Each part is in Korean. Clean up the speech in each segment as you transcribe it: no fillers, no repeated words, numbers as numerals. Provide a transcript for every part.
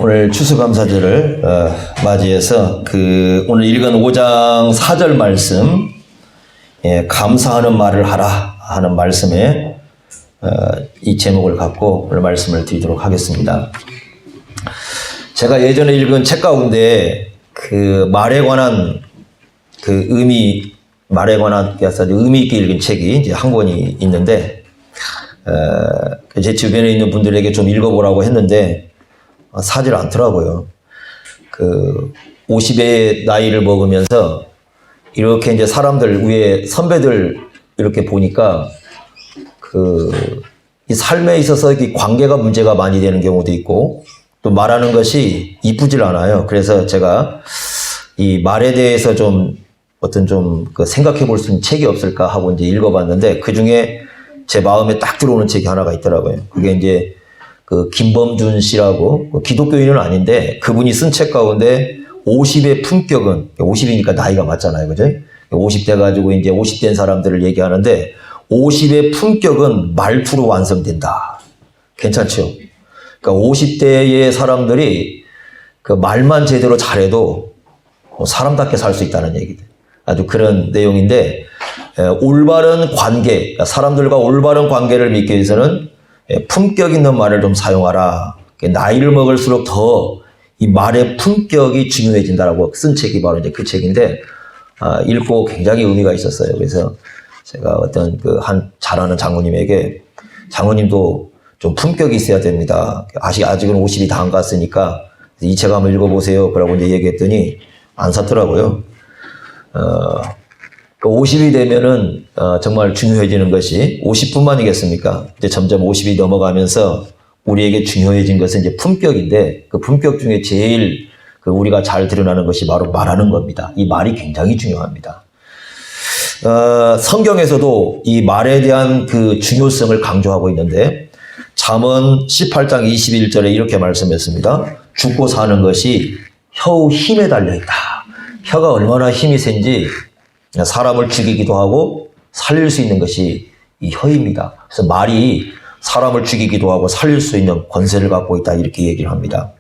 오늘 추수감사절을 맞이해서 오늘 읽은 5장 4절 말씀, 감사하는 말을 하라 하는 말씀에 이 제목을 갖고 오늘 말씀을 드리도록 하겠습니다. 제가 예전에 읽은 책 가운데 말에 관한 말에 관한 의미 있게 읽은 책이 이제 한 권이 있는데, 제 주변에 있는 분들에게 좀 읽어보라고 했는데 사질 않더라고요. 50의 나이를 먹으면서 이렇게 이제 사람들 위에 선배들 이렇게 보니까 이 삶에 있어서 관계가 문제가 많이 되는 경우도 있고 또 말하는 것이 이쁘질 않아요. 그래서 제가 이 말에 대해서 좀 생각해 볼 수 있는 책이 없을까 하고 이제 읽어봤는데, 그 중에 제 마음에 딱 들어오는 책이 하나가 있더라고요. 그게 이제 김범준 씨라고, 기독교인은 아닌데 그분이 쓴 책 가운데 50의 품격은, 50이니까 나이가 맞잖아요. 그죠? 50대 가지고 이제 50된 사람들을 얘기하는데, 50의 품격은 말투로 완성된다. 괜찮죠? 그러니까 50대의 사람들이 말만 제대로 잘해도 사람답게 살 수 있다는 얘기들. 아주 그런 내용인데, 올바른 관계, 그러니까 사람들과 올바른 관계를 맺기 위해서는 품격 있는 말을 좀 사용하라. 나이를 먹을수록 더 이 말의 품격이 중요해진다라고 쓴 책이 바로 이제 그 책인데, 읽고 굉장히 의미가 있었어요. 그래서 제가 어떤 잘하는 장로님에게, 장로님도 좀 품격이 있어야 됩니다. 아직은 50이 다 안 갔으니까 이 책 한번 읽어보세요. 그러고 이제 얘기했더니 안 샀더라고요. 50이 되면은 정말 중요해지는 것이 50뿐만이겠습니까? 이제 점점 50이 넘어가면서 우리에게 중요해진 것은 이제 품격인데, 그 품격 중에 제일 우리가 잘 드러나는 것이 바로 말하는 겁니다. 이 말이 굉장히 중요합니다. 성경에서도 이 말에 대한 중요성을 강조하고 있는데, 잠언 18장 21절에 이렇게 말씀했습니다. 죽고 사는 것이 혀의 힘에 달려있다. 혀가 얼마나 힘이 센지 사람을 죽이기도 하고 살릴 수 있는 것이 이 혀입니다. 그래서 말이 사람을 죽이기도 하고 살릴 수 있는 권세를 갖고 있다, 이렇게 얘기를 합니다.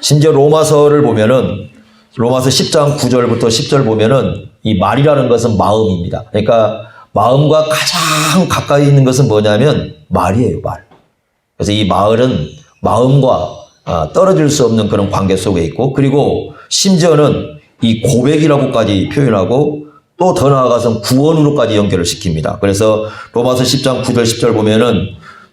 심지어 로마서를 보면은, 로마서 10장 9절부터 10절 보면은 이 말이라는 것은 마음입니다. 그러니까 마음과 가장 가까이 있는 것은 뭐냐면 말이에요, 말. 그래서 이 말은 마음과 떨어질 수 없는 그런 관계 속에 있고, 그리고 심지어는 이 고백이라고까지 표현하고, 또 더 나아가서 구원으로까지 연결을 시킵니다. 그래서 로마서 10장 9절 10절 보면은,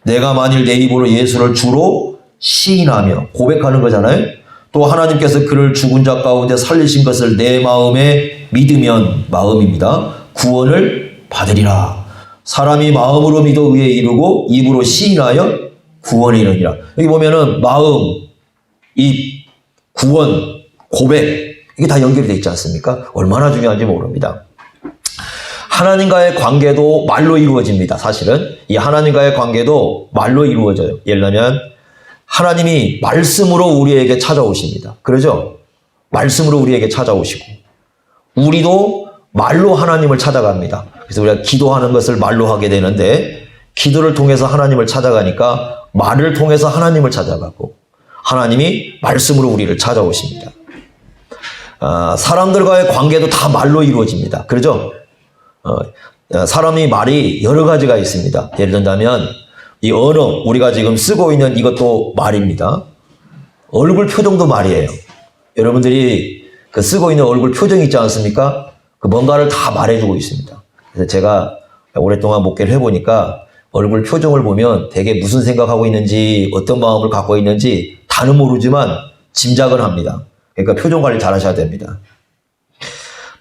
내가 만일 내 입으로 예수를 주로 시인하며, 고백하는 거잖아요. 또 하나님께서 그를 죽은 자 가운데 살리신 것을 내 마음에 믿으면, 마음입니다, 구원을 받으리라. 사람이 마음으로 믿어 의에 이르고 입으로 시인하여 구원에 이르리라. 여기 보면은 마음, 입, 구원, 고백, 이게 다 연결이 되어 있지 않습니까? 얼마나 중요한지 모릅니다. 하나님과의 관계도 말로 이루어집니다. 사실은 이 하나님과의 관계도 말로 이루어져요. 예를 들면 하나님이 말씀으로 우리에게 찾아오십니다. 그러죠? 말씀으로 우리에게 찾아오시고, 우리도 말로 하나님을 찾아갑니다. 그래서 우리가 기도하는 것을 말로 하게 되는데, 기도를 통해서 하나님을 찾아가니까 말을 통해서 하나님을 찾아가고, 하나님이 말씀으로 우리를 찾아오십니다. 사람들과의 관계도 다 말로 이루어집니다. 그러죠? 사람이 말이 여러 가지가 있습니다. 예를 든다면 이 언어, 우리가 지금 쓰고 있는 이것도 말입니다. 얼굴 표정도 말이에요. 여러분들이 쓰고 있는 얼굴 표정이 있지 않습니까? 뭔가를 다 말해주고 있습니다. 그래서 제가 오랫동안 목회를 해보니까 얼굴 표정을 보면 되게 무슨 생각하고 있는지, 어떤 마음을 갖고 있는지 다는 모르지만 짐작은 합니다. 그러니까 표정 관리 잘 하셔야 됩니다.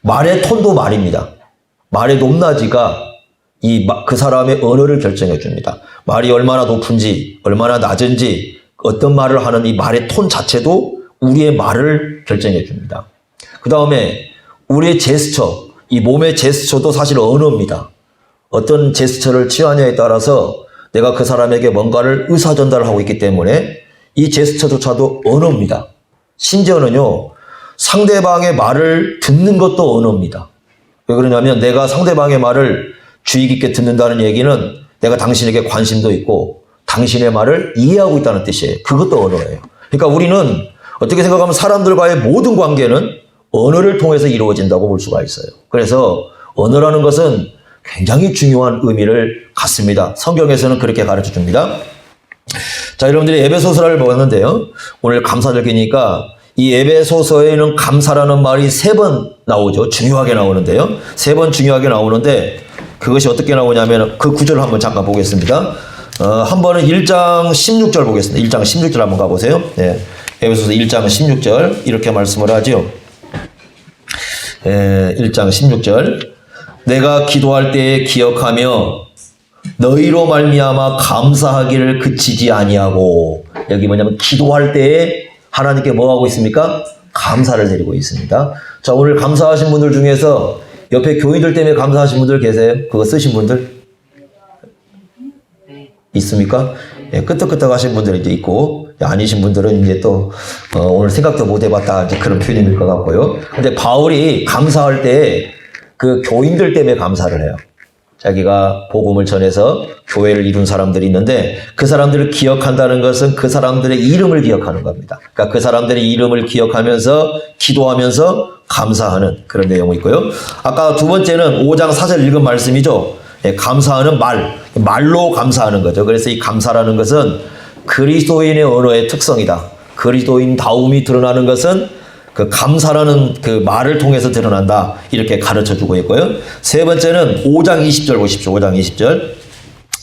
말의 톤도 말입니다. 말의 높낮이가 그 사람의 언어를 결정해 줍니다. 말이 얼마나 높은지, 얼마나 낮은지, 어떤 말을 하는 이 말의 톤 자체도 우리의 말을 결정해 줍니다. 그 다음에 우리의 제스처, 이 몸의 제스처도 사실 언어입니다. 어떤 제스처를 취하냐에 따라서 내가 그 사람에게 뭔가를 의사전달을 하고 있기 때문에 이 제스처조차도 언어입니다. 심지어는요, 상대방의 말을 듣는 것도 언어입니다. 왜 그러냐면, 내가 상대방의 말을 주의 깊게 듣는다는 얘기는 내가 당신에게 관심도 있고 당신의 말을 이해하고 있다는 뜻이에요. 그것도 언어예요. 그러니까 우리는 어떻게 생각하면 사람들과의 모든 관계는 언어를 통해서 이루어진다고 볼 수가 있어요. 그래서 언어라는 것은 굉장히 중요한 의미를 갖습니다. 성경에서는 그렇게 가르쳐 줍니다. 자, 여러분들이 에베소서를 보았는데요. 오늘 감사절기니까 이 에베소서에는 감사라는 말이 3번 나오죠. 중요하게 나오는데요. 3번 중요하게 나오는데 그것이 어떻게 나오냐면 그 구절을 한번 잠깐 보겠습니다. 한 번은 1장 16절 보겠습니다. 1장 16절 한번 가보세요. 네. 에베소서 1장 16절 이렇게 말씀을 하죠. 1장 16절 내가 기도할 때에 기억하며 너희로 말미암아 감사하기를 그치지 아니하고 여기 뭐냐면 기도할 때에 하나님께 뭐 하고 있습니까? 감사를 드리고 있습니다. 자, 오늘 감사하신 분들 중에서 옆에 교인들 때문에 감사하신 분들 계세요? 그거 쓰신 분들? 있습니까? 예, 끄떡끄떡 하신 분들이 이제 있고, 아니신 분들은 이제 또, 오늘 생각도 못 해봤다, 이제 그런 표현일 것 같고요. 근데 바울이 감사할 때 그 교인들 때문에 감사를 해요. 자기가 복음을 전해서 교회를 이룬 사람들이 있는데 그 사람들을 기억한다는 것은 그 사람들의 이름을 기억하는 겁니다. 그러니까 그 사람들의 이름을 기억하면서 기도하면서 감사하는 그런 내용이 있고요. 아까 두 번째는 5장 4절 읽은 말씀이죠. 예, 감사하는 말로 감사하는 거죠. 그래서 이 감사라는 것은 그리스도인의 언어의 특성이다. 그리스도인다움이 드러나는 것은 그 감사라는 그 말을 통해서 드러난다. 이렇게 가르쳐 주고 있고요. 세 번째는 5장 20절 보십시오. 5장 20절.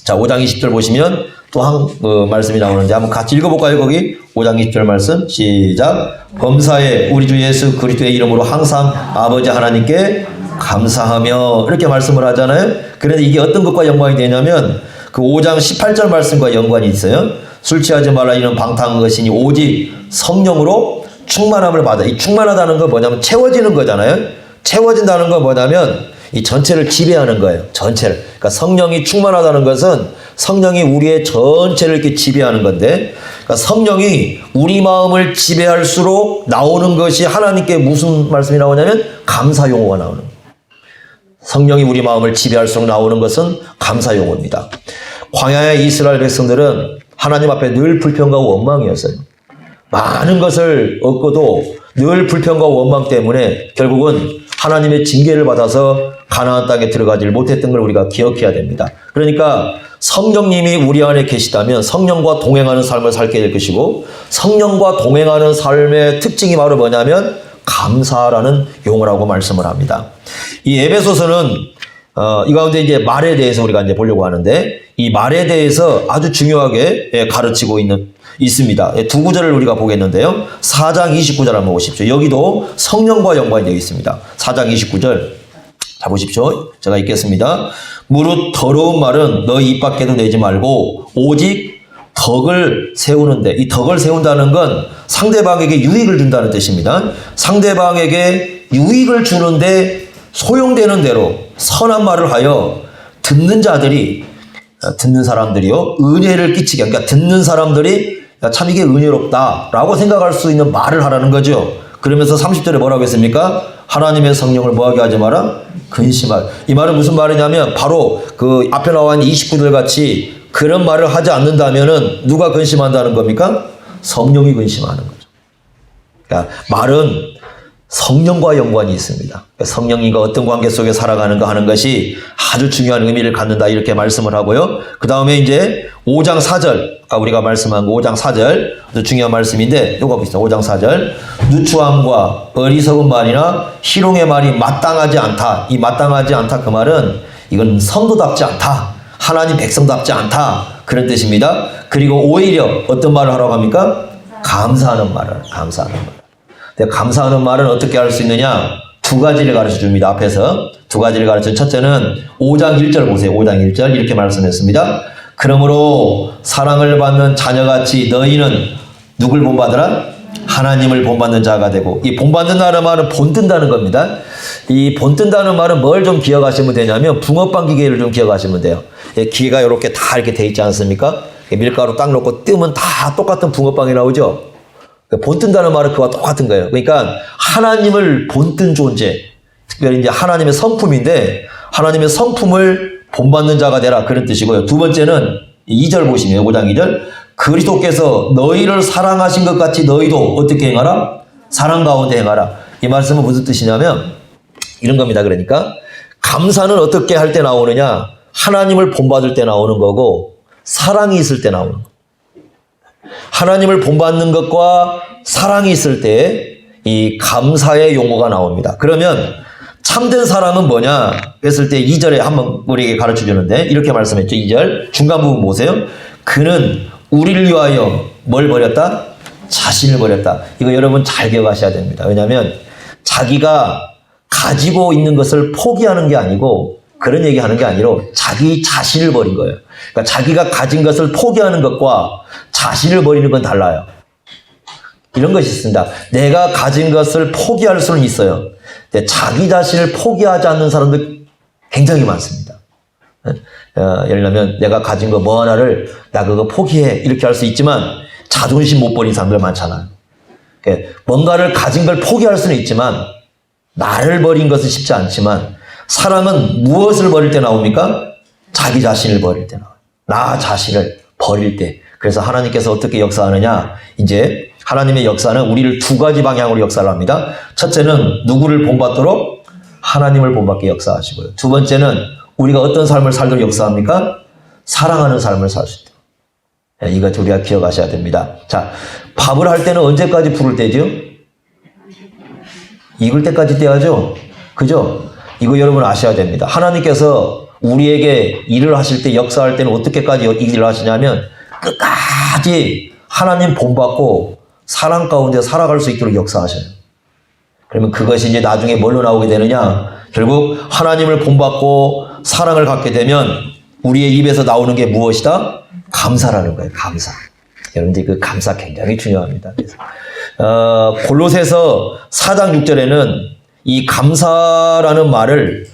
자, 5장 20절 보시면 또 한 말씀이 나오는데 한번 같이 읽어볼까요? 거기 5장 20절 말씀 시작. 범사에 우리 주 예수 그리스도의 이름으로 항상 아버지 하나님께 감사하며 이렇게 말씀을 하잖아요. 그런데 이게 어떤 것과 연관이 되냐면 그 5장 18절 말씀과 연관이 있어요. 술 취하지 말라 이는 방탕한 것이니 오직 성령으로 충만함을 받아. 이 충만하다는 건 뭐냐면 채워지는 거잖아요. 채워진다는 건 뭐냐면 이 전체를 지배하는 거예요. 전체를. 그러니까 성령이 충만하다는 것은 성령이 우리의 전체를 이렇게 지배하는 건데, 그러니까 성령이 우리 마음을 지배할수록 나오는 것이 하나님께 무슨 말씀이 나오냐면 감사 용어가 나오는 거예요. 성령이 우리 마음을 지배할수록 나오는 것은 감사 용어입니다. 광야의 이스라엘 백성들은 하나님 앞에 늘 불평과 원망이었어요. 많은 것을 얻고도 늘 불평과 원망 때문에 결국은 하나님의 징계를 받아서 가나안 땅에 들어가지를 못했던 걸 우리가 기억해야 됩니다. 그러니까 성령님이 우리 안에 계시다면 성령과 동행하는 삶을 살게 될 것이고, 성령과 동행하는 삶의 특징이 바로 뭐냐면 감사라는 용어라고 말씀을 합니다. 이 에베소서는 이 가운데 이제 말에 대해서 우리가 이제 보려고 하는데, 이 말에 대해서 아주 중요하게 가르치고 있습니다. 두 구절을 우리가 보겠는데요. 4장 29절 한번 보십시오. 여기도 성령과 연관이 되어 있습니다. 4장 29절. 자, 보십시오. 제가 읽겠습니다. 무릇 더러운 말은 너희 입 밖에도 내지 말고 오직 덕을 세우는데, 이 덕을 세운다는 건 상대방에게 유익을 준다는 뜻입니다. 상대방에게 유익을 주는데 소용되는 대로 선한 말을 하여 듣는 사람들이요 은혜를 끼치게, 그러니까 듣는 사람들이 참 이게 은혜롭다라고 생각할 수 있는 말을 하라는 거죠. 그러면서 30절에 뭐라고 했습니까? 하나님의 성령을 뭐하게 하지 마라? 근심하라. 이 말은 무슨 말이냐면 바로 그 앞에 나와 있는 29절 같이 그런 말을 하지 않는다면은 누가 근심한다는 겁니까? 성령이 근심하는 거죠. 그러니까 말은 성령과 연관이 있습니다. 성령님과 어떤 관계 속에 살아가는가 하는 것이 아주 중요한 의미를 갖는다, 이렇게 말씀을 하고요. 그 다음에 이제 5장 4절, 아까 우리가 말씀한 5장 4절, 아주 중요한 말씀인데, 요거 보시죠. 5장 4절. 누추함과 어리석은 말이나 희롱의 말이 마땅하지 않다. 이 마땅하지 않다, 그 말은 이건 성도답지 않다. 하나님 백성답지 않다. 그런 뜻입니다. 그리고 오히려 어떤 말을 하라고 합니까? 감사하는 말을, 감사하는 말. 감사하는 말은 어떻게 할 수 있느냐? 두 가지를 가르쳐 줍니다. 앞에서 두 가지를 가르쳐. 첫째는 5장 1절 보세요. 5장 1절 이렇게 말씀했습니다. 그러므로 사랑을 받는 자녀같이 너희는 누굴 본받으라? 하나님을 본받는 자가 되고, 이 본받는다는 말은 본뜬다는 겁니다. 이 본뜬다는 말은 뭘 좀 기억하시면 되냐면 붕어빵 기계를 좀 기억하시면 돼요. 기계가 이렇게 다 이렇게 돼 있지 않습니까? 밀가루 딱 넣고 뜨면 다 똑같은 붕어빵이 나오죠. 본뜬다는 말은 그와 똑같은 거예요. 그러니까 하나님을 본뜬 존재, 특별히 이제 하나님의 성품인데 하나님의 성품을 본받는 자가 되라, 그런 뜻이고요. 두 번째는 2절 보시면 5장 2절. 그리스도께서 너희를 사랑하신 것 같이 너희도 어떻게 행하라? 사랑 가운데 행하라. 이 말씀은 무슨 뜻이냐면 이런 겁니다. 그러니까 감사는 어떻게 할 때 나오느냐? 하나님을 본받을 때 나오는 거고 사랑이 있을 때 나오는 거. 하나님을 본받는 것과 사랑이 있을 때 이 감사의 용어가 나옵니다. 그러면 참된 사랑은 뭐냐 했을 때 2절에 한번 우리에게 가르쳐 주는데 이렇게 말씀했죠. 2절 중간 부분 보세요. 그는 우리를 위하여 뭘 버렸다? 자신을 버렸다. 이거 여러분 잘 기억하셔야 됩니다. 왜냐하면 자기가 가지고 있는 것을 포기하는 게 아니고 그런 얘기하는 게 아니라 자기 자신을 버린 거예요. 그러니까 자기가 가진 것을 포기하는 것과 자신을 버리는 건 달라요. 이런 것이 있습니다. 내가 가진 것을 포기할 수는 있어요. 근데 자기 자신을 포기하지 않는 사람들 굉장히 많습니다. 예를 들면 내가 가진 거 뭐 하나를 나 그거 포기해 이렇게 할 수 있지만 자존심 못 버린 사람들 많잖아요. 뭔가를 가진 걸 포기할 수는 있지만 나를 버린 것은 쉽지 않지만 사람은 무엇을 버릴 때 나옵니까? 자기 자신을 버릴 때 나와요. 나 자신을 버릴 때. 그래서 하나님께서 어떻게 역사하느냐? 이제 하나님의 역사는 우리를 두 가지 방향으로 역사를 합니다. 첫째는 누구를 본받도록? 하나님을 본받게 역사하시고요. 두 번째는 우리가 어떤 삶을 살도록 역사합니까? 사랑하는 삶을 살 수 있도록. 이거 우리가 기억하셔야 됩니다. 자, 밥을 할 때는 언제까지 불을 떼죠? 익을 때까지 떼야죠. 그죠? 이거 여러분 아셔야 됩니다. 하나님께서 우리에게 일을 하실 때 역사할 때는 어떻게까지 일을 하시냐면 끝까지 하나님 본받고 사랑 가운데 살아갈 수 있도록 역사하셔요. 그러면 그것이 이제 나중에 뭘로 나오게 되느냐? 결국 하나님을 본받고 사랑을 갖게 되면 우리의 입에서 나오는 게 무엇이다? 감사라는 거예요. 감사. 여러분들 그 감사 굉장히 중요합니다. 그래서 골로새서 4장 6절에는 이 감사라는 말을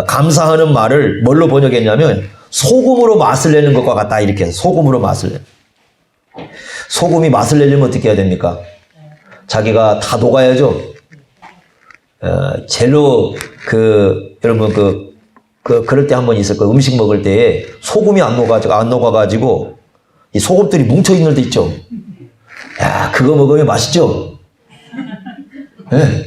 감사하는 말을 뭘로 번역했냐면 소금으로 맛을 내는 것과 같다 이렇게 해서 소금으로 맛을 내. 소금이 맛을 내려면 어떻게 해야 됩니까? 자기가 다 녹아야죠. 젤로 여러분 그럴 때 한 번 있을 거예요. 음식 먹을 때에 소금이 안 녹아가지고 이 소금들이 뭉쳐 있는 데 있죠. 야, 그거 먹으면 맛있죠. 네.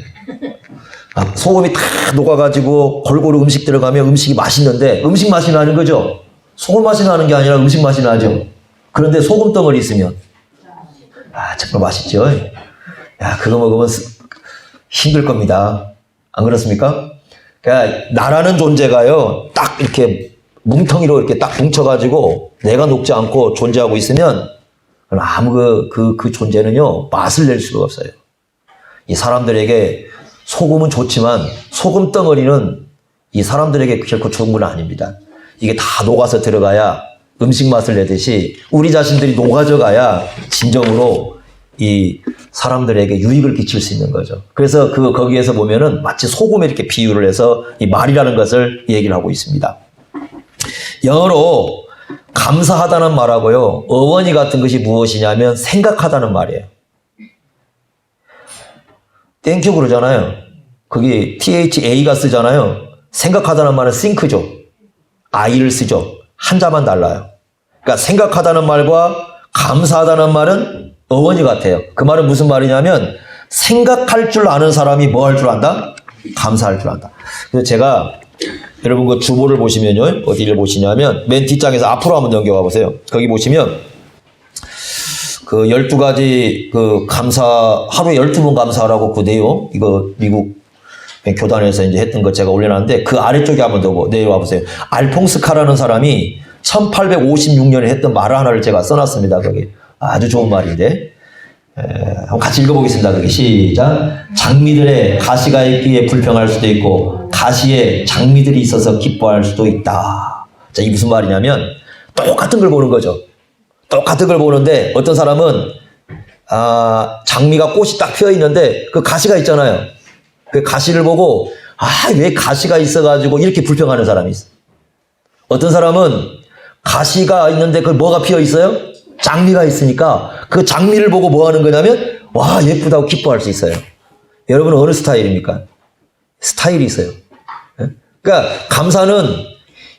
소금이 다 녹아가지고 골고루 음식 들어가면 음식이 맛있는데 음식 맛이 나는 거죠. 소금 맛이 나는 게 아니라 음식 맛이 나죠. 그런데 소금 덩어리 있으면 정말 맛있죠. 야, 그거 먹으면 힘들 겁니다. 안 그렇습니까? 그러니까 나라는 존재가요, 딱 이렇게 뭉텅이로 이렇게 딱 뭉쳐가지고 내가 녹지 않고 존재하고 있으면 아무 그 존재는요 맛을 낼 수가 없어요. 이 사람들에게 소금은 좋지만 소금 덩어리는 이 사람들에게 결코 좋은 건 아닙니다. 이게 다 녹아서 들어가야 음식 맛을 내듯이 우리 자신들이 녹아져 가야 진정으로 이 사람들에게 유익을 끼칠 수 있는 거죠. 그래서 거기에서 보면은 마치 소금에 이렇게 비유를 해서 이 말이라는 것을 얘기를 하고 있습니다. 영어로 감사하다는 말하고요, 어원이 같은 것이 무엇이냐면 생각하다는 말이에요. 땡큐 그러잖아요. 거기 THA가 쓰잖아요. 생각하다는 말은 think죠. I를 쓰죠. 한자만 달라요. 그러니까 생각하다는 말과 감사하다는 말은 어원이 같아요. 그 말은 무슨 말이냐면 생각할 줄 아는 사람이 뭐 할 줄 안다? 감사할 줄 안다. 그래서 제가 여러분 그 주보를 보시면요, 어디를 보시냐면 맨 뒷장에서 앞으로 한번 넘겨가 보세요. 거기 보시면 그 12가지 그 감사, 하루에 12번 감사하라고 그 내용, 이거 미국 교단에서 이제 했던 거 제가 올려놨는데 그 아래쪽에 한번 더 내려와 보세요. 알퐁스카라는 사람이 1856년에 했던 말 하나를 제가 써놨습니다. 거기 아주 좋은 말인데 한번 같이 읽어보겠습니다. 거기 시작. 장미들의 가시가 있기에 불평할 수도 있고 가시에 장미들이 있어서 기뻐할 수도 있다. 자, 이게 무슨 말이냐면 똑같은 걸 보는 거죠. 똑같은 걸 보는데 어떤 사람은 장미가 꽃이 딱 피어 있는데 그 가시가 있잖아요. 그 가시를 보고 왜 가시가 있어가지고 이렇게 불평하는 사람이 있어. 어떤 사람은 가시가 있는데 그 뭐가 피어 있어요? 장미가 있으니까 그 장미를 보고 뭐 하는 거냐면 와, 예쁘다고 기뻐할 수 있어요. 여러분은 어느 스타일입니까? 스타일이 있어요. 그러니까 감사는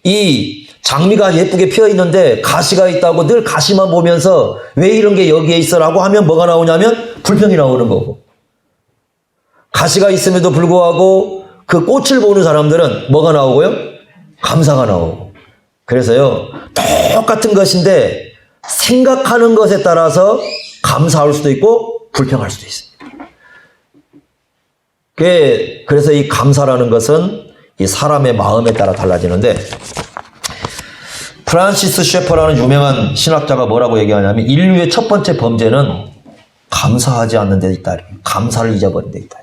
이 장미가 예쁘게 피어 있는데 가시가 있다고 늘 가시만 보면서 왜 이런 게 여기에 있어라고 하면 뭐가 나오냐면 불평이 나오는 거고, 가시가 있음에도 불구하고 그 꽃을 보는 사람들은 뭐가 나오고요? 감사가 나오고. 그래서요, 똑같은 것인데 생각하는 것에 따라서 감사할 수도 있고 불평할 수도 있습니다. 그래서 이 감사라는 것은 이 사람의 마음에 따라 달라지는데, 프란시스 셰퍼라는 유명한 신학자가 뭐라고 얘기하냐면 인류의 첫 번째 범죄는 감사하지 않는 데 있다. 감사를 잊어버린 데 있다.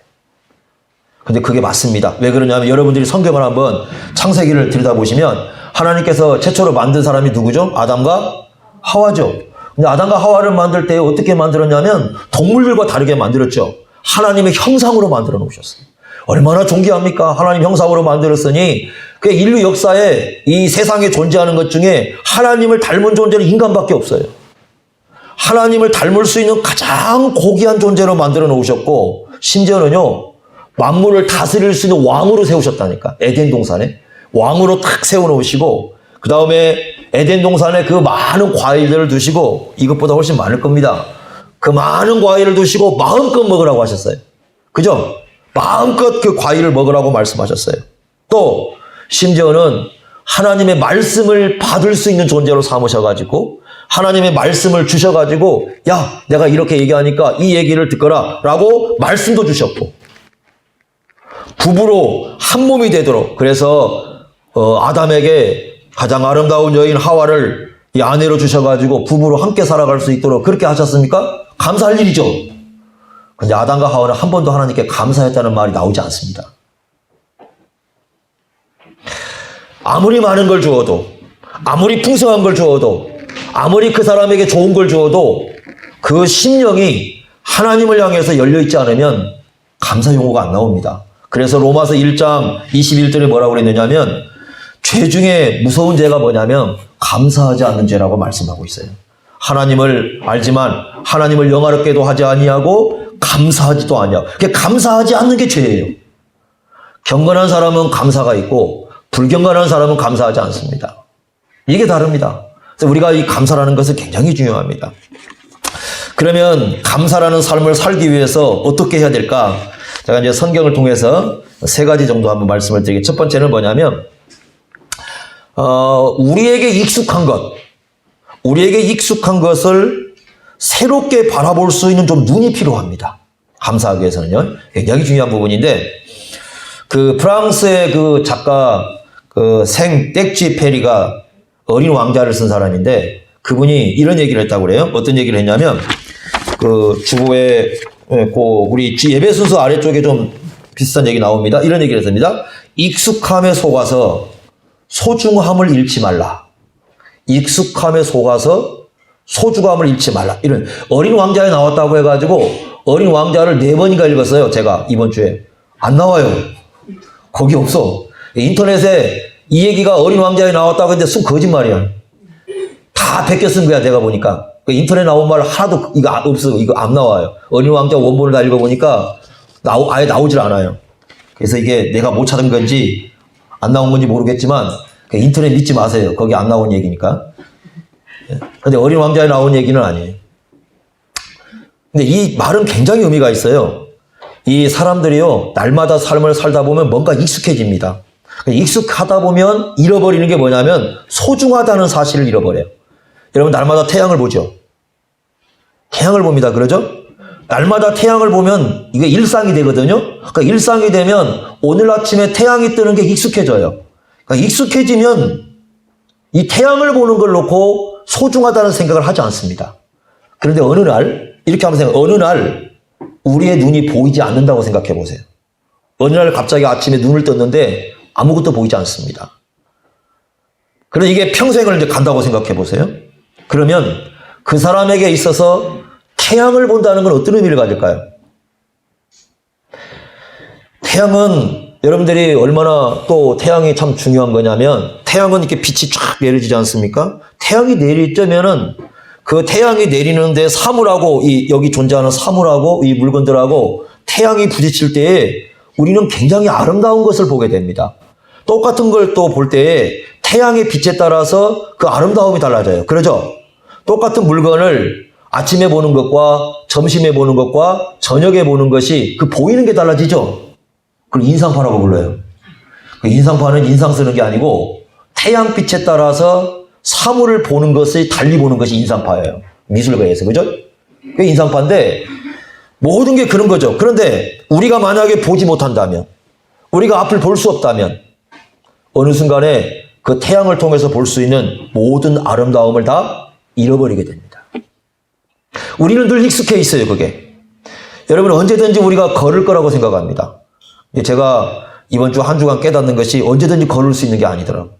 근데 그게 맞습니다. 왜 그러냐면 여러분들이 성경을 한번 창세기를 들여다보시면 하나님께서 최초로 만든 사람이 누구죠? 아담과 하와죠. 근데 아담과 하와를 만들 때 어떻게 만들었냐면 동물들과 다르게 만들었죠. 하나님의 형상으로 만들어 놓으셨어요. 얼마나 존귀합니까? 하나님 형상으로 만들었으니 그 인류 역사에 이 세상에 존재하는 것 중에 하나님을 닮은 존재는 인간밖에 없어요. 하나님을 닮을 수 있는 가장 고귀한 존재로 만들어 놓으셨고, 심지어는요 만물을 다스릴 수 있는 왕으로 세우셨다니까. 에덴 동산에 왕으로 탁 세워놓으시고, 그 다음에 에덴 동산에 그 많은 과일들을 두시고, 이것보다 훨씬 많을 겁니다. 그 많은 과일을 두시고 마음껏 먹으라고 하셨어요. 그죠? 마음껏 그 과일을 먹으라고 말씀하셨어요. 또 심지어는 하나님의 말씀을 받을 수 있는 존재로 삼으셔가지고 하나님의 말씀을 주셔가지고, 야, 내가 이렇게 얘기하니까 이 얘기를 듣거라 라고 말씀도 주셨고, 부부로 한 몸이 되도록, 그래서 아담에게 가장 아름다운 여인 하와를 이 아내로 주셔가지고 부부로 함께 살아갈 수 있도록 그렇게 하셨습니까? 감사할 일이죠. 근데 아담과 하와는 한 번도 하나님께 감사했다는 말이 나오지 않습니다. 아무리 많은 걸 주어도, 아무리 풍성한 걸 주어도, 아무리 그 사람에게 좋은 걸 주어도 그 심령이 하나님을 향해서 열려있지 않으면 감사 용어가 안 나옵니다. 그래서 로마서 1장 21절에 뭐라고 그랬느냐면 죄 중에 무서운 죄가 뭐냐면 감사하지 않는 죄라고 말씀하고 있어요. 하나님을 알지만 하나님을 영화롭게도 하지 아니하고 감사하지도 아니하고, 감사하지 않는 게 죄예요. 경건한 사람은 감사가 있고 불경건한 사람은 감사하지 않습니다. 이게 다릅니다. 그래서 우리가 이 감사라는 것은 굉장히 중요합니다. 그러면 감사라는 삶을 살기 위해서 어떻게 해야 될까? 제가 이제 성경을 통해서 3가지 정도 한번 말씀을 드리겠습니다. 첫 번째는 뭐냐면 우리에게 익숙한 것을 새롭게 바라볼 수 있는 좀 눈이 필요합니다. 감사하기 위해서는요. 굉장히 중요한 부분인데, 그 프랑스의 그 작가 그 생 땡쥐페리가 어린 왕자를 쓴 사람인데, 그분이 이런 얘기를 했다고 그래요. 어떤 얘기를 했냐면, 그 주보에 우리 예배 순서 아래쪽에 좀 비슷한 얘기 나옵니다. 이런 얘기를 했습니다. 익숙함에 속아서 소중함을 잃지 말라. 익숙함에 속아서 소중함을 잃지 말라. 이런, 어린 왕자에 나왔다고 해가지고 어린 왕자를 4번인가 읽었어요. 제가 이번 주에. 안 나와요. 거기 없어. 인터넷에 이 얘기가 어린 왕자에 나왔다고 했는데 순 거짓말이야. 다 베껴 쓴 거야, 내가 보니까. 인터넷에 나온 말 하나도 이거 없어. 이거 안 나와요. 어린 왕자 원본을 다 읽어보니까 아예 나오질 않아요. 그래서 이게 내가 못 찾은 건지 안 나온 건지 모르겠지만 인터넷 믿지 마세요. 거기 안 나온 얘기니까. 근데 어린 왕자에 나온 얘기는 아니에요. 근데 이 말은 굉장히 의미가 있어요. 이 사람들이요, 날마다 삶을 살다 보면 뭔가 익숙해집니다. 익숙하다 보면 잃어버리는 게 뭐냐면 소중하다는 사실을 잃어버려요. 여러분, 날마다 태양을 보죠. 태양을 봅니다. 그러죠? 날마다 태양을 보면 이게 일상이 되거든요. 그러니까 일상이 되면 오늘 아침에 태양이 뜨는 게 익숙해져요. 그러니까 익숙해지면 이 태양을 보는 걸 놓고 소중하다는 생각을 하지 않습니다. 그런데 어느 날, 이렇게 한번 어느 날 우리의 눈이 보이지 않는다고 생각해 보세요. 어느 날 갑자기 아침에 눈을 떴는데 아무것도 보이지 않습니다. 그럼 이게 평생을 이제 간다고 생각해 보세요. 그러면 그 사람에게 있어서 태양을 본다는 건 어떤 의미를 가질까요? 태양은 여러분들이 얼마나 또 태양이 참 중요한 거냐면, 태양은 이렇게 빛이 쫙 내려지지 않습니까? 태양이 내리려면은 그 태양이 내리는데 사물하고 여기 존재하는 사물하고 이 물건들하고 태양이 부딪힐 때에 우리는 굉장히 아름다운 것을 보게 됩니다. 똑같은 걸 또 볼 때 태양의 빛에 따라서 그 아름다움이 달라져요. 그러죠? 똑같은 물건을 아침에 보는 것과 점심에 보는 것과 저녁에 보는 것이 그 보이는 게 달라지죠? 그걸 인상파라고 불러요. 그 인상파는 인상 쓰는 게 아니고 태양빛에 따라서 사물을 보는 것을 달리 보는 것이 인상파예요. 미술가에서. 그죠? 그게 인상파인데 모든 게 그런 거죠. 그런데 우리가 만약에 보지 못한다면, 우리가 앞을 볼 수 없다면 어느 순간에 그 태양을 통해서 볼 수 있는 모든 아름다움을 다 잃어버리게 됩니다. 우리는 늘 익숙해 있어요, 그게. 여러분, 언제든지 우리가 걸을 거라고 생각합니다. 제가 이번 주 한 주간 깨닫는 것이 언제든지 걸을 수 있는 게 아니더라고요.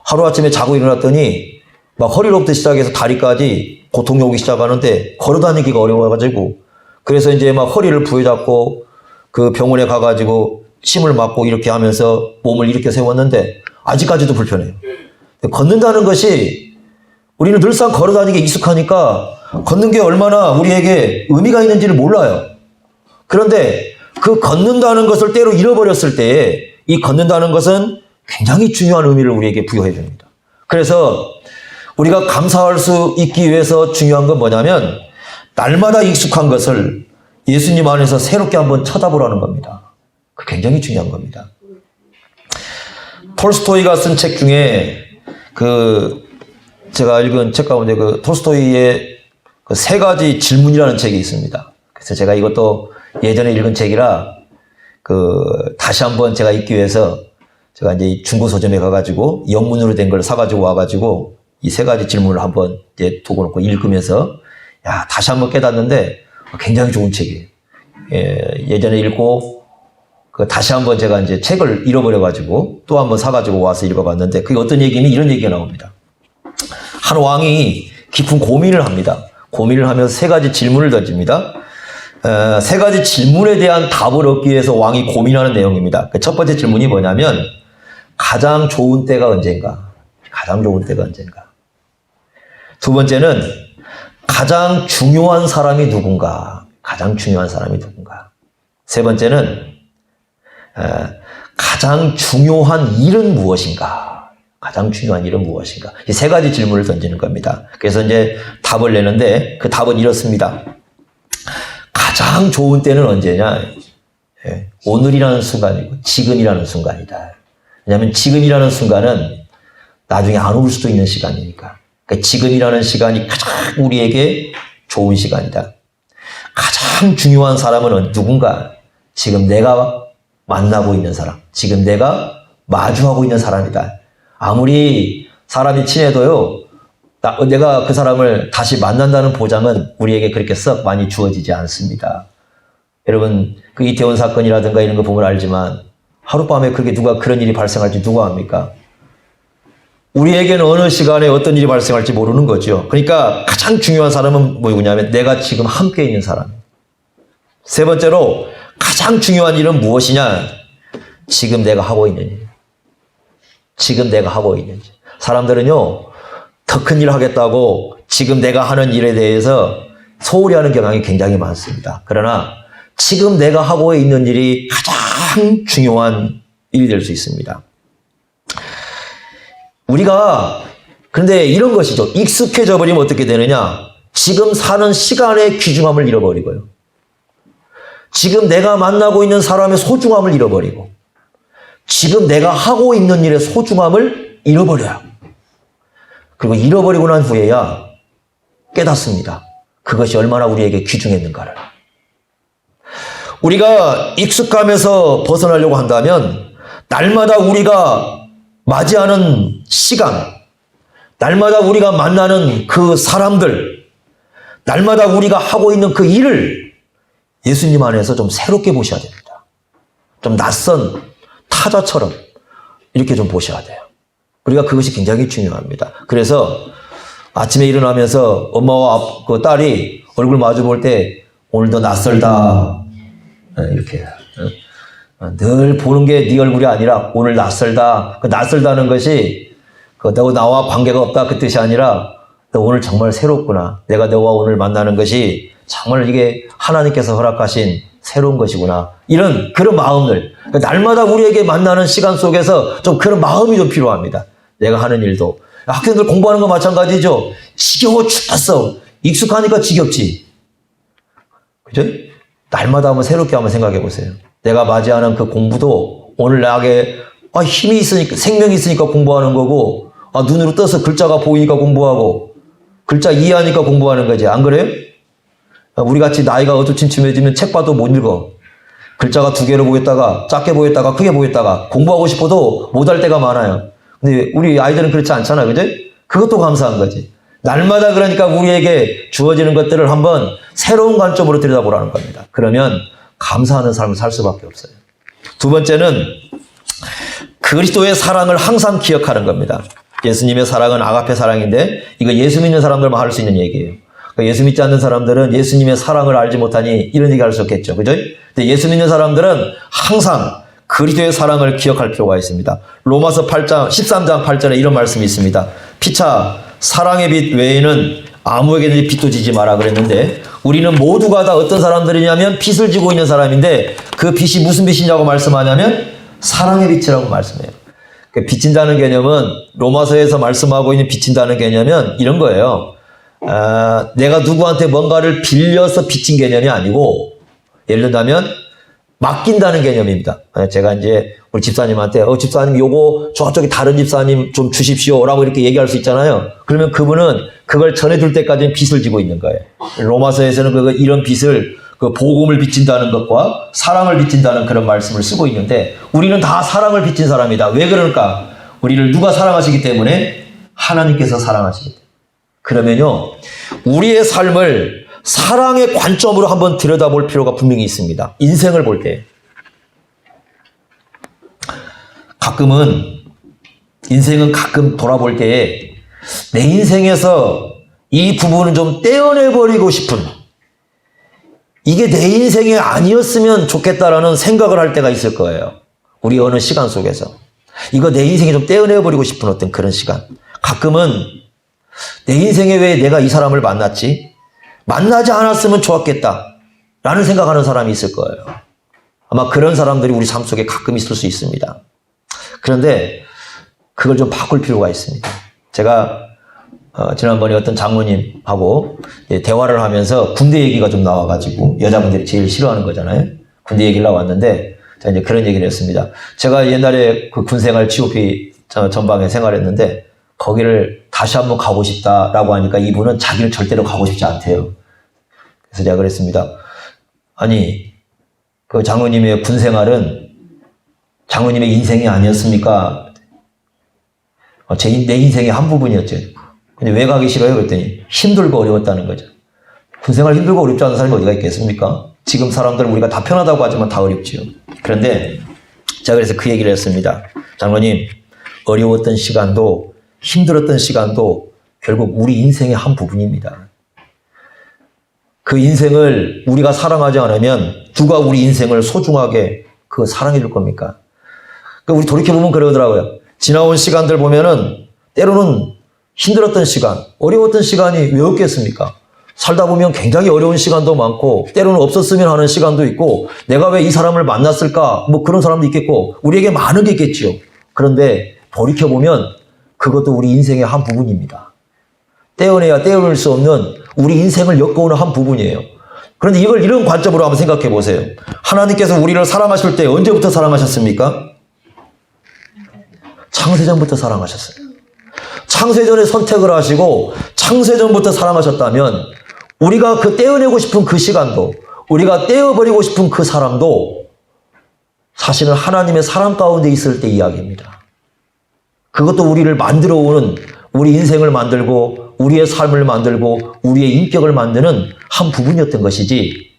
하루아침에 자고 일어났더니 막 허리로부터 시작해서 다리까지 고통이 오기 시작하는데 걸어 다니기가 어려워가지고, 그래서 이제 막 허리를 부여잡고 그 병원에 가가지고 침을 맞고 이렇게 하면서 몸을 이렇게 세웠는데 아직까지도 불편해요. 걷는다는 것이 우리는 늘상 걸어 다니기 익숙하니까 걷는 게 얼마나 우리에게 의미가 있는지를 몰라요. 그런데 그 걷는다는 것을 때로 잃어버렸을 때에 이 걷는다는 것은 굉장히 중요한 의미를 우리에게 부여해 줍니다. 그래서 우리가 감사할 수 있기 위해서 중요한 건 뭐냐면 날마다 익숙한 것을 예수님 안에서 새롭게 한번 쳐다보라는 겁니다. 그 굉장히 중요한 겁니다. 톨스토이가 쓴 책 중에 제가 읽은 책 가운데 톨스토이의 그 3가지 질문이라는 책이 있습니다. 그래서 제가 이것도 예전에 읽은 책이라 다시 한번 제가 읽기 위해서 제가 이제 중고 서점에 가가지고 영문으로 된 걸 사가지고 와가지고 이 3가지 질문을 한번 이제 두고 놓고 읽으면서 다시 한번 깨닫는데 굉장히 좋은 책이에요. 예전에 읽고 다시 한번 제가 이제 책을 잃어버려가지고 또 한번 사가지고 와서 읽어봤는데 그게 어떤 얘기냐면 이런 얘기가 나옵니다. 한 왕이 깊은 고민을 합니다. 고민을 하면서 3가지 질문을 던집니다. 3가지 질문에 대한 답을 얻기 위해서 왕이 고민하는 내용입니다. 첫 번째 질문이 뭐냐면 가장 좋은 때가 언젠가? 가장 좋은 때가 언젠가? 두 번째는 가장 중요한 사람이 누군가? 가장 중요한 사람이 누군가? 세 번째는 가장 중요한 일은 무엇인가? 가장 중요한 일은 무엇인가? 이 3가지 질문을 던지는 겁니다. 그래서 이제 답을 내는데 그 답은 이렇습니다. 가장 좋은 때는 언제냐? 오늘이라는 순간이고 지금이라는 순간이다. 왜냐하면 지금이라는 순간은 나중에 안 올 수도 있는 시간이니까. 그러니까 지금이라는 시간이 가장 우리에게 좋은 시간이다. 가장 중요한 사람은 누군가? 지금 내가 만나고 있는 사람, 지금 내가 마주하고 있는 사람이다. 아무리 사람이 친해도요, 내가 그 사람을 다시 만난다는 보장은 우리에게 그렇게 썩 많이 주어지지 않습니다. 여러분, 그 이태원 사건이라든가 이런 거 보면 알지만 하룻밤에 그렇게 그런 일이 발생할지 누가 압니까? 우리에게는 어느 시간에 어떤 일이 발생할지 모르는 거죠. 그러니까 가장 중요한 사람은 뭐냐면 내가 지금 함께 있는 사람. 세 번째로 가장 중요한 일은 무엇이냐? 지금 내가 하고 있는 일. 지금 내가 하고 있는 일. 사람들은요, 더 큰 일을 하겠다고 지금 내가 하는 일에 대해서 소홀히 하는 경향이 굉장히 많습니다. 그러나 지금 내가 하고 있는 일이 가장 중요한 일이 될 수 있습니다. 우리가 그런데 이런 것이죠. 익숙해져 버리면 어떻게 되느냐? 지금 사는 시간의 귀중함을 잃어버리고요. 지금 내가 만나고 있는 사람의 소중함을 잃어버리고 지금 내가 하고 있는 일의 소중함을 잃어버려요. 그리고 잃어버리고 난 후에야 깨닫습니다. 그것이 얼마나 우리에게 귀중했는가를. 우리가 익숙함에서 벗어나려고 한다면 날마다 우리가 맞이하는 시간, 날마다 우리가 만나는 그 사람들, 날마다 우리가 하고 있는 그 일을 예수님 안에서 좀 새롭게 보셔야 됩니다. 좀 낯선 타자처럼 이렇게 좀 보셔야 돼요. 우리가 그것이 굉장히 중요합니다. 그래서 아침에 일어나면서 엄마와 그 딸이 얼굴 마주 볼 때 오늘도 낯설다 이렇게 늘 보는 게 네 얼굴이 아니라 오늘 낯설다. 그 낯설다는 것이 너 나와 관계가 없다 그 뜻이 아니라 너 오늘 정말 새롭구나. 내가 너와 오늘 만나는 것이 정말 이게 하나님께서 허락하신 새로운 것이구나. 이런 그런 마음을 날마다 우리에게 만나는 시간 속에서 좀 그런 마음이 좀 필요합니다. 내가 하는 일도 학생들 공부하는 거 마찬가지죠. 지겨워 죽겠어. 익숙하니까 지겹지. 그죠? 날마다 한번 새롭게 한번 생각해 보세요. 내가 맞이하는 그 공부도 오늘 나에게 힘이 있으니까 생명이 있으니까 공부하는 거고 눈으로 떠서 글자가 보이니까 공부하고 글자 이해하니까 공부하는 거지. 안 그래요? 우리 같이 나이가 어두침침해지면 책 봐도 못 읽어. 글자가 두 개로 보였다가 작게 보였다가 크게 보였다가 공부하고 싶어도 못할 때가 많아요. 근데 우리 아이들은 그렇지 않잖아. 그죠? 그것도 감사한 거지. 날마다 그러니까 우리에게 주어지는 것들을 한번 새로운 관점으로 들여다보라는 겁니다. 그러면 감사하는 삶을 살 수밖에 없어요. 두 번째는 그리스도의 사랑을 항상 기억하는 겁니다. 예수님의 사랑은 아가페 사랑인데 이거 예수 믿는 사람들만 할 수 있는 얘기예요. 예수 믿지 않는 사람들은 예수님의 사랑을 알지 못하니 이런 얘기 할 수 없겠죠. 그죠? 근데 예수 믿는 사람들은 항상 그리스도의 사랑을 기억할 필요가 있습니다. 로마서 8장 13장 8절에 이런 말씀이 있습니다. 피차 사랑의 빛 외에는 아무에게든지 빚도 지지 마라 그랬는데 우리는 모두가 다 어떤 사람들이냐면 빚을 지고 있는 사람인데 그 빚이 무슨 빚이냐고 말씀하냐면 사랑의 빛이라고 말씀해요. 빚진다는 개념은 로마서에서 말씀하고 있는 빚진다는 개념은 이런 거예요. 내가 누구한테 뭔가를 빌려서 빚진 개념이 아니고 예를 들자면 맡긴다는 개념입니다. 제가 이제 우리 집사님한테 집사님 요거 저쪽에 다른 집사님 좀 주십시오 라고 이렇게 얘기할 수 있잖아요. 그러면 그분은 그걸 전해줄 때까지는 빚을 지고 있는 거예요. 로마서에서는 이런 빚을 그 복음을 빚진다는 것과 사랑을 빚진다는 그런 말씀을 쓰고 있는데 우리는 다 사랑을 빚진 사람이다. 왜 그럴까? 우리를 누가 사랑하시기 때문에? 하나님께서 사랑하시기 때문에. 그러면요 우리의 삶을 사랑의 관점으로 한번 들여다볼 필요가 분명히 있습니다. 인생을 볼 때 인생은 가끔 돌아볼 때에 내 인생에서 이 부분은 좀 떼어내버리고 싶은 이게 내 인생이 아니었으면 좋겠다라는 생각을 할 때가 있을 거예요. 우리 어느 시간 속에서 이거 내 인생에 좀 떼어내버리고 싶은 어떤 그런 시간. 가끔은 내 인생에 왜 내가 이 사람을 만났지? 만나지 않았으면 좋았겠다 라는 생각하는 사람이 있을 거예요. 아마 그런 사람들이 우리 삶 속에 가끔 있을 수 있습니다. 그런데 그걸 좀 바꿀 필요가 있습니다. 제가 지난번에 어떤 장모님하고 대화를 하면서 군대 얘기가 좀 나와가지고 여자분들이 제일 싫어하는 거잖아요. 군대 얘기를 나왔는데 제가 이제 그런 얘기를 했습니다. 제가 옛날에 그 군생활 GOP 전방에 생활했는데 거기를 다시 한번 가고 싶다라고 하니까 이분은 자기를 절대로 가고 싶지 않대요. 그래서 제가 그랬습니다. 아니 그 장모님의 군생활은 장모님의 인생이 아니었습니까? 내 인생의 한 부분이었죠. 근데 왜 가기 싫어요? 그랬더니 힘들고 어려웠다는 거죠. 군생활 힘들고 어렵지 않은 사람이 어디가 있겠습니까? 지금 사람들은 우리가 다 편하다고 하지만 다 어렵지요. 그런데 제가 그래서 그 얘기를 했습니다. 장모님 어려웠던 시간도 힘들었던 시간도 결국 우리 인생의 한 부분입니다. 그 인생을 우리가 사랑하지 않으면 누가 우리 인생을 소중하게 사랑해 줄 겁니까? 우리 돌이켜보면 그러더라고요. 지나온 시간들 보면은 때로는 힘들었던 시간, 어려웠던 시간이 왜 없겠습니까? 살다 보면 굉장히 어려운 시간도 많고 때로는 없었으면 하는 시간도 있고 내가 왜 이 사람을 만났을까? 그런 사람도 있겠고 우리에게 많은 게 있겠지요. 그런데 돌이켜보면 그것도 우리 인생의 한 부분입니다. 떼어내야 떼어낼 수 없는 우리 인생을 엮어오는 한 부분이에요. 그런데 이걸 이런 관점으로 한번 생각해 보세요. 하나님께서 우리를 사랑하실 때 언제부터 사랑하셨습니까? 창세전부터 사랑하셨어요. 창세전에 선택을 하시고 창세전부터 사랑하셨다면 우리가 떼어내고 싶은 그 시간도 우리가 떼어버리고 싶은 그 사람도 사실은 하나님의 사랑 가운데 있을 때 이야기입니다. 그것도 우리를 만들어 오는 우리 인생을 만들고 우리의 삶을 만들고 우리의 인격을 만드는 한 부분이었던 것이지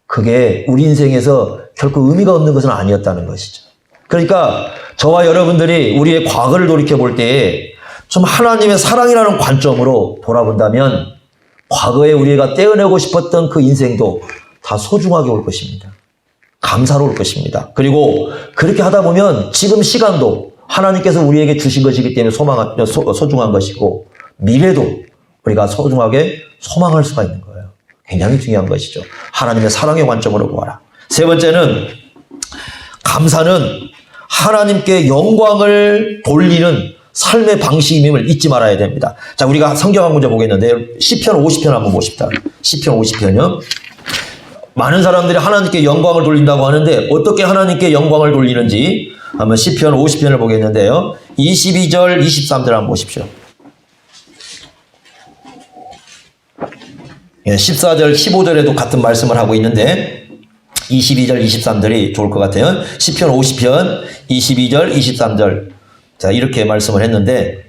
그게 우리 인생에서 결코 의미가 없는 것은 아니었다는 것이죠. 그러니까 저와 여러분들이 우리의 과거를 돌이켜 볼 때에 좀 하나님의 사랑이라는 관점으로 돌아본다면 과거에 우리가 떼어내고 싶었던 그 인생도 다 소중하게 올 것입니다. 감사로울 것입니다. 그리고 그렇게 하다 보면 지금 시간도 하나님께서 우리에게 주신 것이기 때문에 소중한 것이고 미래도 우리가 소중하게 소망할 수가 있는 거예요. 굉장히 중요한 것이죠. 하나님의 사랑의 관점으로 보아라. 세 번째는 감사는 하나님께 영광을 돌리는 삶의 방식임을 잊지 말아야 됩니다. 자, 우리가 성경 한 문제 보겠는데요. 시편 50편 한번 보십시다. 시편 50편요. 많은 사람들이 하나님께 영광을 돌린다고 하는데 어떻게 하나님께 영광을 돌리는지 한번 시편 50편을 보겠는데요. 22절, 23절 한번 보십시오. 14절, 15절에도 같은 말씀을 하고 있는데 22절, 23절이 좋을 것 같아요. 시편 50편 22절, 23절. 자, 이렇게 말씀을 했는데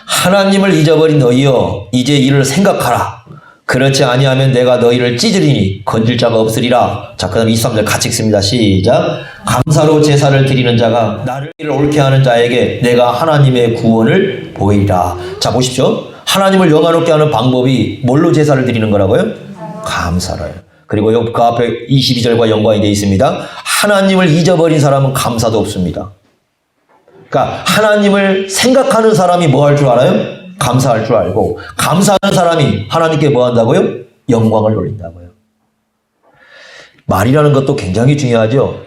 하나님을 잊어버린 너희여 이제 이를 생각하라. 그렇지 아니하면 내가 너희를 찢으리니 건질 자가 없으리라. 자, 그 다음 23절 같이 읽습니다. 시작. 감사로 제사를 드리는 자가 나를 옳게 하는 자에게 내가 하나님의 구원을 보이리라. 자, 보십시오. 하나님을 영화롭게 하는 방법이 뭘로 제사를 드리는 거라고요? 감사로요. 그리고 여기 그 앞에 22절과 연관이 되어 있습니다. 하나님을 잊어버린 사람은 감사도 없습니다. 그러니까 하나님을 생각하는 사람이 뭐 할 줄 알아요? 감사할 줄 알고, 감사하는 사람이 하나님께 뭐 한다고요? 영광을 돌린다고요. 말이라는 것도 굉장히 중요하죠.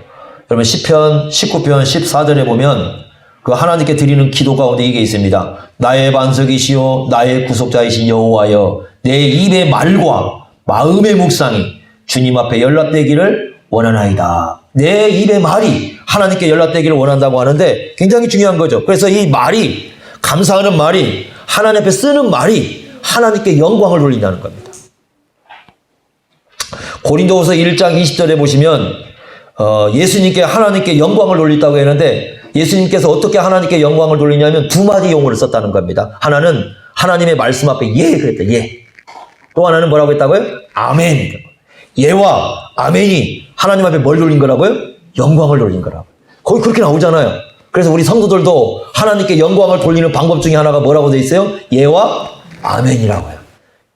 여러분 시편 19편 14절에 보면 그 하나님께 드리는 기도 가운데 이게 있습니다. 나의 반석이시요 나의 구속자이신 여호와여 내 입의 말과 마음의 묵상이 주님 앞에 연락되기를 원하나이다. 내 입의 말이 하나님께 연락되기를 원한다고 하는데 굉장히 중요한 거죠. 그래서 이 말이, 감사하는 말이, 하나님 앞에 쓰는 말이 하나님께 영광을 돌린다는 겁니다. 고린도후서 1장 20절에 보시면 예수님께 하나님께 영광을 돌린다고 했는데 예수님께서 어떻게 하나님께 영광을 돌리냐면 두 마디 용어를 썼다는 겁니다. 하나는 하나님의 말씀 앞에 예 그랬다. 예. 또 하나는 뭐라고 했다고요? 아멘. 예와 아멘이 하나님 앞에 뭘 돌린 거라고요? 영광을 돌린 거라고. 거기 그렇게 나오잖아요. 그래서 우리 성도들도 하나님께 영광을 돌리는 방법 중에 하나가 뭐라고 되어 있어요? 예와 아멘이라고요.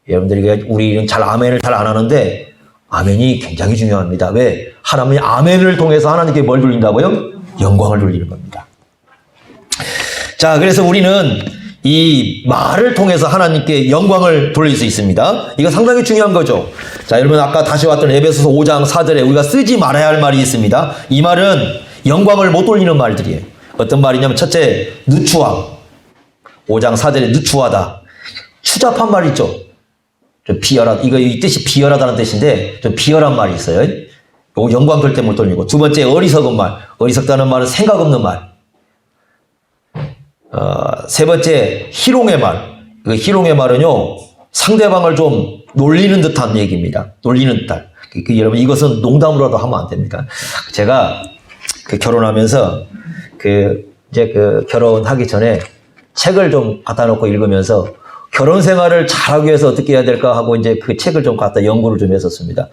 여러분들이 우리는 아멘을 잘 안 하는데 아멘이 굉장히 중요합니다. 왜? 하나님이 아멘을 통해서 하나님께 뭘 돌린다고요? 영광을 돌리는 겁니다. 자, 그래서 우리는 이 말을 통해서 하나님께 영광을 돌릴 수 있습니다. 이거 상당히 중요한 거죠. 자, 여러분 아까 다시 왔던 에베소서 5장 4절에 우리가 쓰지 말아야 할 말이 있습니다. 이 말은 영광을 못 돌리는 말들이에요. 어떤 말이냐면 첫째, 누추함. 5장 4절에 누추하다. 추잡한 말 있죠. 좀 비열하다. 이 뜻이 비열하다는 뜻인데 좀 비열한 말이 있어요. 요거 영광 돌 때 못 돌리고. 두 번째, 어리석은 말. 어리석다는 말은 생각 없는 말. 세 번째, 희롱의 말. 그 희롱의 말은요, 상대방을 좀 놀리는 듯한 얘기입니다. 놀리는 듯한. 여러분, 이것은 농담으로라도 하면 안 됩니다. 제가 결혼하면서 결혼하기 전에 책을 좀 갖다 놓고 읽으면서 결혼 생활을 잘하기 위해서 어떻게 해야 될까 하고 이제 그 책을 좀 갖다 연구를 좀 했었습니다.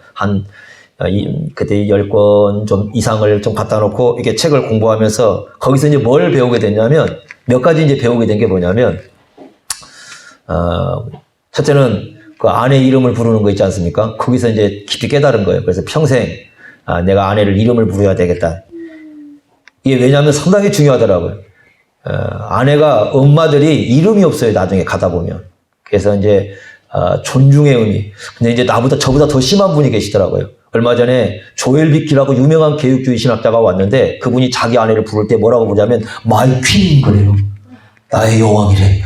그때 10권 좀 이상을 좀 갖다 놓고 이렇게 책을 공부하면서 거기서 이제 뭘 배우게 됐냐면 몇 가지 이제 배우게 된 게 뭐냐면, 첫째는 그 아내 이름을 부르는 거 있지 않습니까? 거기서 이제 깊이 깨달은 거예요. 그래서 평생, 내가 아내를 이름을 부르어야 되겠다. 이게 왜냐하면 상당히 중요하더라고요. 아내가, 엄마들이 이름이 없어요. 나중에 가다 보면. 그래서 이제, 존중의 의미. 근데 이제 저보다 더 심한 분이 계시더라고요. 얼마 전에 조엘 비키라고 유명한 개혁주의 신학자가 왔는데 그분이 자기 아내를 부를 때 뭐라고 부르냐면 마이 퀸 그래요. 나의 여왕이래.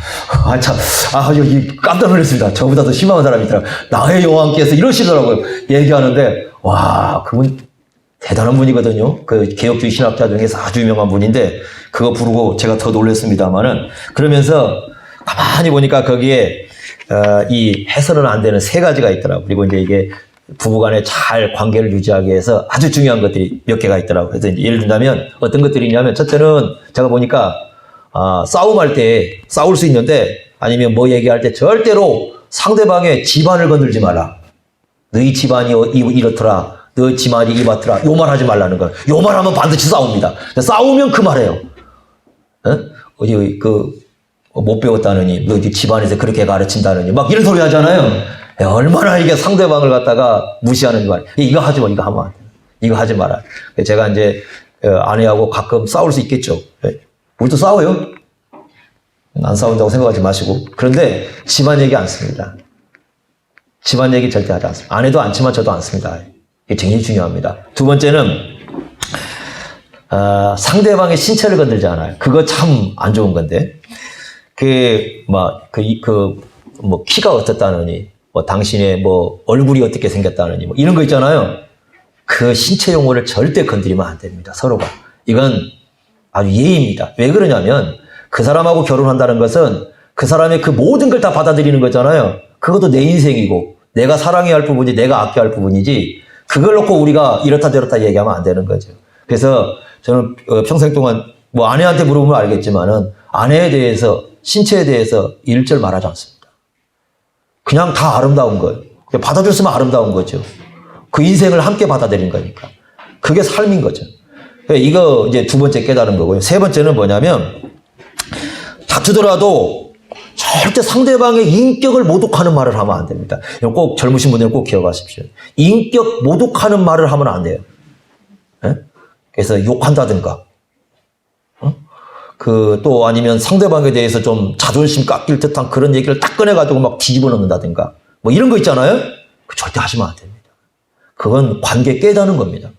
깜짝 놀랐습니다. 저보다 더 심한 사람이 있더라고요. 나의 여왕께서 이러시더라고요. 얘기하는데 와, 그분 대단한 분이거든요. 그 개혁주의 신학자 중에서 아주 유명한 분인데 그거 부르고 제가 더 놀랐습니다만은 그러면서 가만히 보니까 거기에 이 해서는 안 되는 세 가지가 있더라고요. 그리고 이제 이게 부부간에 잘 관계를 유지하기 위해서 아주 중요한 것들이 몇 개가 있더라고요. 그래서 이제 예를 든다면 어떤 것들이 있냐면 첫째는 제가 보니까 싸움할 때 싸울 수 있는데 아니면 뭐 얘기할 때 절대로 상대방의 집안을 건들지 마라. 너희 집안이 이렇더라. 너 집안이 이렇더라. 요 말 하지 말라는 거야. 요 말하면 반드시 싸웁니다. 싸우면 그 말해요. 어디 못 배웠다느니 너 집안에서 그렇게 가르친다느니 막 이런 소리 하잖아요. 얼마나 이게 상대방을 갖다가 무시하는 말. 이거 하지 마, 이거 하면 안 돼. 이거 하지 마라. 제가 이제 아내하고 가끔 싸울 수 있겠죠. 우리도 싸워요. 안 싸운다고 생각하지 마시고. 그런데 집안 얘기 안 씁니다. 집안 얘기 절대 하지 않습니다. 아내도 않지만 저도 안 씁니다. 이게 굉장히 중요합니다. 두 번째는 상대방의 신체를 건들지 않아요. 그거 참 안 좋은 건데. 키가 어떻다느니, 당신의 얼굴이 어떻게 생겼다느니, 이런 거 있잖아요. 그 신체 용어를 절대 건드리면 안 됩니다. 서로가. 이건 아주 예의입니다. 왜 그러냐면, 그 사람하고 결혼한다는 것은 그 사람의 그 모든 걸 다 받아들이는 거잖아요. 그것도 내 인생이고, 내가 사랑해야 할 부분이 내가 아껴야 할 부분이지, 그걸 놓고 우리가 이렇다 저렇다 얘기하면 안 되는 거죠. 그래서 저는 평생 동안 아내한테 물어보면 알겠지만은 아내에 대해서, 신체에 대해서 일절 말하지 않습니다. 그냥 다 아름다운 거예요. 받아줬으면 아름다운 거죠. 그 인생을 함께 받아들인 거니까. 그게 삶인 거죠. 이거 이제 두 번째 깨달은 거고요. 세 번째는 뭐냐면, 다투더라도 절대 상대방의 인격을 모독하는 말을 하면 안 됩니다. 이거 꼭 젊으신 분들은 꼭 기억하십시오. 인격 모독하는 말을 하면 안 돼요. 네? 그래서 욕한다든가, 또 아니면 상대방에 대해서 좀 자존심 깎일 듯한 그런 얘기를 딱 꺼내가지고 막 뒤집어 놓는다든가, 이런 거 있잖아요? 절대 하시면 안 됩니다. 그건 관계 깨다는 겁니다.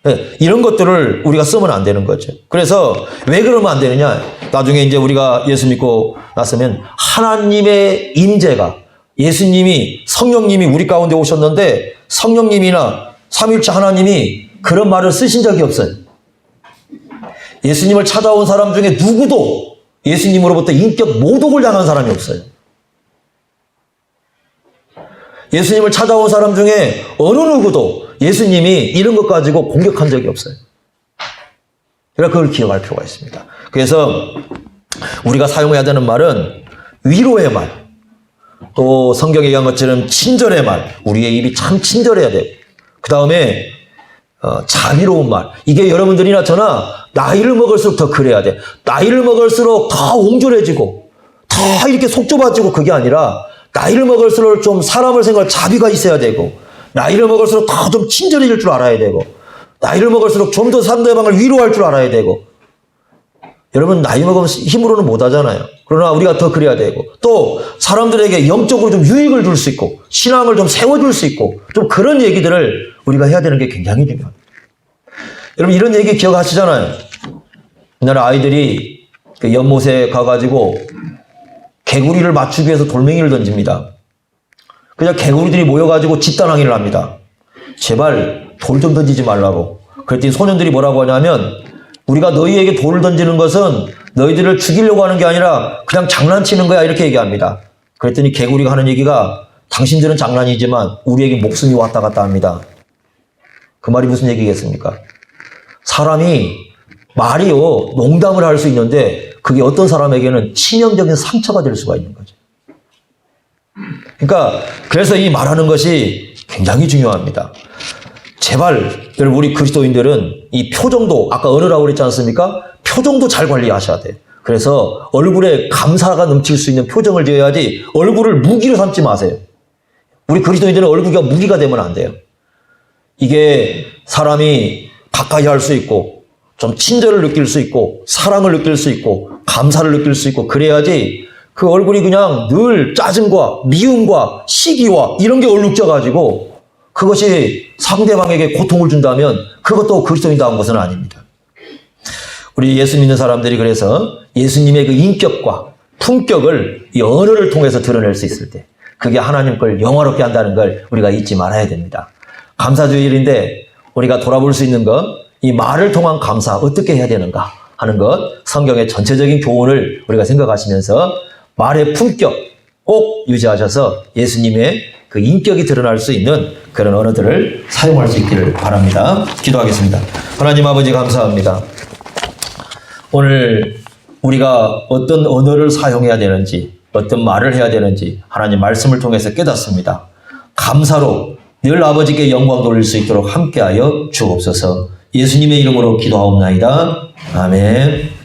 네, 이런 것들을 우리가 쓰면 안 되는 거죠. 그래서 왜 그러면 안 되느냐? 나중에 이제 우리가 예수 믿고 났으면 하나님의 임재가, 예수님이, 성령님이 우리 가운데 오셨는데 성령님이나 삼위일체 하나님이 그런 말을 쓰신 적이 없어요. 예수님을 찾아온 사람 중에 누구도 예수님으로부터 인격 모독을 당한 사람이 없어요. 예수님을 찾아온 사람 중에 어느 누구도 예수님이 이런 것 가지고 공격한 적이 없어요. 그러니까 그걸 기억할 필요가 있습니다. 그래서 우리가 사용해야 되는 말은 위로의 말, 또 성경에 얘기한 것처럼 친절의 말, 우리의 입이 참 친절해야 돼요. 그 다음에 자비로운 말. 이게 여러분들이나 저나 나이를 먹을수록 더 그래야 돼. 나이를 먹을수록 더 옹졸해지고 더 이렇게 속 좁아지고, 그게 아니라 나이를 먹을수록 좀 사람을 생각할 자비가 있어야 되고, 나이를 먹을수록 더 좀 친절해질 줄 알아야 되고, 나이를 먹을수록 좀 더 상대방을 위로할 줄 알아야 되고. 여러분, 나이 먹으면 힘으로는 못 하잖아요. 그러나 우리가 더 그래야 되고, 또 사람들에게 영적으로 좀 유익을 줄 수 있고, 신앙을 좀 세워줄 수 있고, 좀 그런 얘기들을 우리가 해야 되는 게 굉장히 중요합니다. 여러분, 이런 얘기 기억하시잖아요. 옛날에 아이들이 연못에 가가지고 개구리를 맞추기 위해서 돌멩이를 던집니다. 그냥 개구리들이 모여가지고 집단항의를 합니다. 제발 돌 좀 던지지 말라고. 그랬더니 소년들이 뭐라고 하냐면, 우리가 너희에게 돌을 던지는 것은 너희들을 죽이려고 하는 게 아니라 그냥 장난치는 거야, 이렇게 얘기합니다. 그랬더니 개구리가 하는 얘기가, 당신들은 장난이지만 우리에게 목숨이 왔다 갔다 합니다. 그 말이 무슨 얘기겠습니까? 사람이 말이요, 농담을 할 수 있는데 그게 어떤 사람에게는 치명적인 상처가 될 수가 있는 거죠. 그러니까 그래서 이 말하는 것이 굉장히 중요합니다. 제발 여러분, 우리 그리스도인들은 이 표정도, 아까 언어라고 그랬지 않습니까? 표정도 잘 관리하셔야 돼요. 그래서 얼굴에 감사가 넘칠 수 있는 표정을 지어야지 얼굴을 무기로 삼지 마세요. 우리 그리스도인들은 얼굴이 무기가 되면 안 돼요. 이게 사람이 가까이 할 수 있고, 좀 친절을 느낄 수 있고, 사랑을 느낄 수 있고, 감사를 느낄 수 있고, 그래야지 그 얼굴이 그냥 늘 짜증과 미움과 시기와 이런 게 얼룩져가지고 그것이 상대방에게 고통을 준다면 그것도 그리스도인다운 것은 아닙니다. 우리 예수 믿는 사람들이 그래서 예수님의 그 인격과 품격을 이 언어를 통해서 드러낼 수 있을 때, 그게 하나님 걸 영화롭게 한다는 걸 우리가 잊지 말아야 됩니다. 감사주일인데 우리가 돌아볼 수 있는 것, 이 말을 통한 감사 어떻게 해야 되는가 하는 것, 성경의 전체적인 교훈을 우리가 생각하시면서 말의 품격 꼭 유지하셔서 예수님의 그 인격이 드러날 수 있는 그런 언어들을 사용할 수 있기를 바랍니다. 기도하겠습니다. 하나님 아버지, 감사합니다. 오늘 우리가 어떤 언어를 사용해야 되는지, 어떤 말을 해야 되는지 하나님 말씀을 통해서 깨닫습니다. 감사로 늘 아버지께 영광 돌릴 수 있도록 함께하여 주옵소서. 예수님의 이름으로 기도하옵나이다. 아멘.